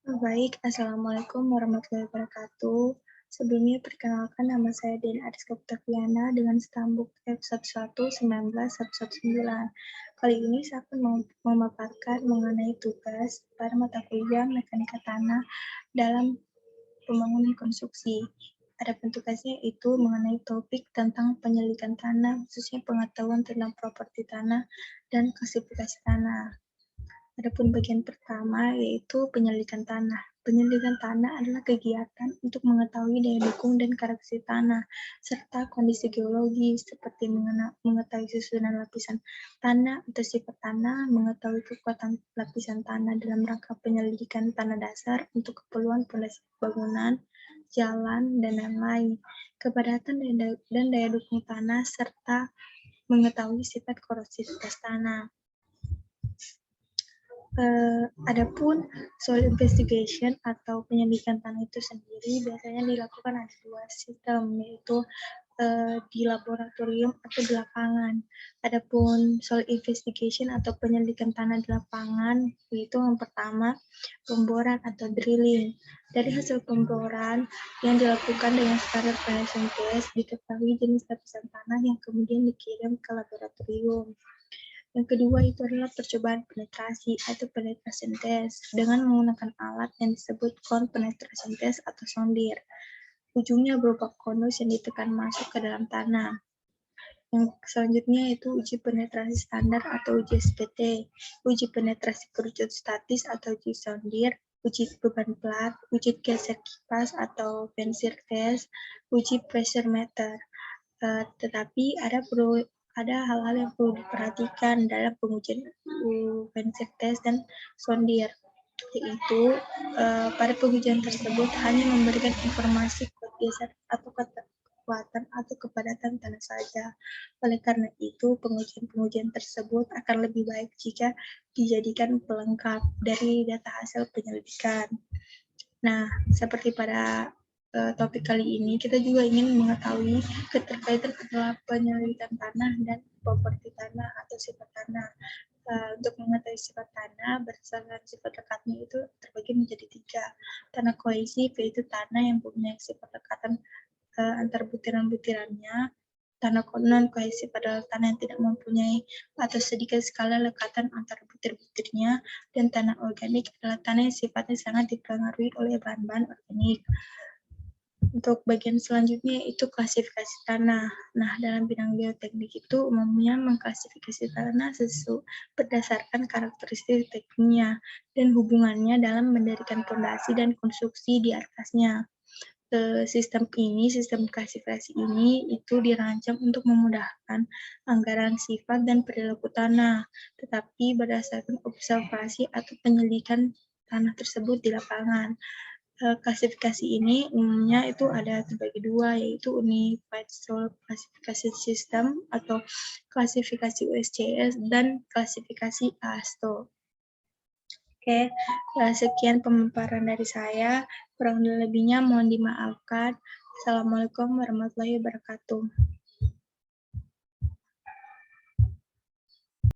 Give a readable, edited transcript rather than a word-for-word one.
Baik, Assalamualaikum warahmatullahi wabarakatuh. Sebelumnya perkenalkan nama saya Dian Ariska Putaviana dengan stambuk F11191119. Kali ini saya akan memaparkan mengenai tugas pada mata kuliah Mekanika Tanah dalam pembangunan konstruksi. Adapun tugasnya itu mengenai topik tentang penyelidikan tanah, khususnya pengetahuan tentang properti tanah dan klasifikasi tanah. Adapun bagian pertama yaitu penyelidikan tanah. Penyelidikan tanah adalah kegiatan untuk mengetahui daya dukung dan karakteristik tanah, serta kondisi geologis seperti mengetahui susunan lapisan tanah atau sifat tanah, mengetahui kekuatan lapisan tanah dalam rangka penyelidikan tanah dasar untuk keperluan fondasi bangunan, jalan, dan lain-lain, kepadatan dan daya dukung tanah, serta mengetahui sifat korosivitas tanah. Adapun soil investigation atau penyelidikan tanah itu sendiri biasanya dilakukan ada dua sistem, yaitu di laboratorium atau di lapangan. Adapun soil investigation atau penyelidikan tanah di lapangan yaitu yang pertama pemboran atau drilling. Dari hasil pemboran yang dilakukan dengan standar penelitian test diketahui jenis lapisan tanah yang kemudian dikirim ke laboratorium. Yang kedua itu adalah percobaan penetrasi atau penetration test dengan menggunakan alat yang disebut cone penetration test atau sondir. Ujungnya berupa konus yang ditekan masuk ke dalam tanah. Yang selanjutnya itu uji penetrasi standar atau uji SPT, uji penetrasi kerucut statis atau uji sondir, uji beban plat, uji geser kipas atau bensir test, uji pressure meter. Tetapi ada hal-hal yang perlu diperhatikan dalam pengujian bensir test dan sondir, yaitu pada pengujian tersebut hanya memberikan informasi kuat geser atau kekuatan atau kepadatan tanah saja. Oleh karena itu, pengujian tersebut akan lebih baik jika dijadikan pelengkap dari data hasil penyelidikan. Nah, seperti pada topik kali ini, kita juga ingin mengetahui keterkaitan antara penyelidikan tanah dan properti tanah atau sifat tanah. Untuk mengetahui sifat tanah, berdasarkan sifat lekatnya itu terbagi menjadi 3. Tanah kohesif, yaitu tanah yang punya sifat lekatan antar butiran-butirannya. Tanah non-kohesif adalah tanah yang tidak mempunyai atau sedikit sekali lekatan antara butir-butirnya, dan tanah organik adalah tanah yang sifatnya sangat dipengaruhi oleh bahan-bahan organik. Untuk bagian selanjutnya itu klasifikasi tanah. Nah, dalam bidang geoteknik itu umumnya mengklasifikasi tanah berdasarkan karakteristik tekniknya dan hubungannya dalam mendirikan fondasi dan konstruksi di atasnya. Sistem klasifikasi ini itu dirancang untuk memudahkan anggaran sifat dan perilaku tanah, tetapi berdasarkan observasi atau penyelidikan tanah tersebut di lapangan. Klasifikasi ini umumnya itu ada terbagi dua, yaitu Unified Soil Classification System atau klasifikasi USCS dan klasifikasi ASTO. Oke, sekian pemaparan dari saya. Kurang lebihnya mohon dimaafkan. Assalamualaikum warahmatullahi wabarakatuh.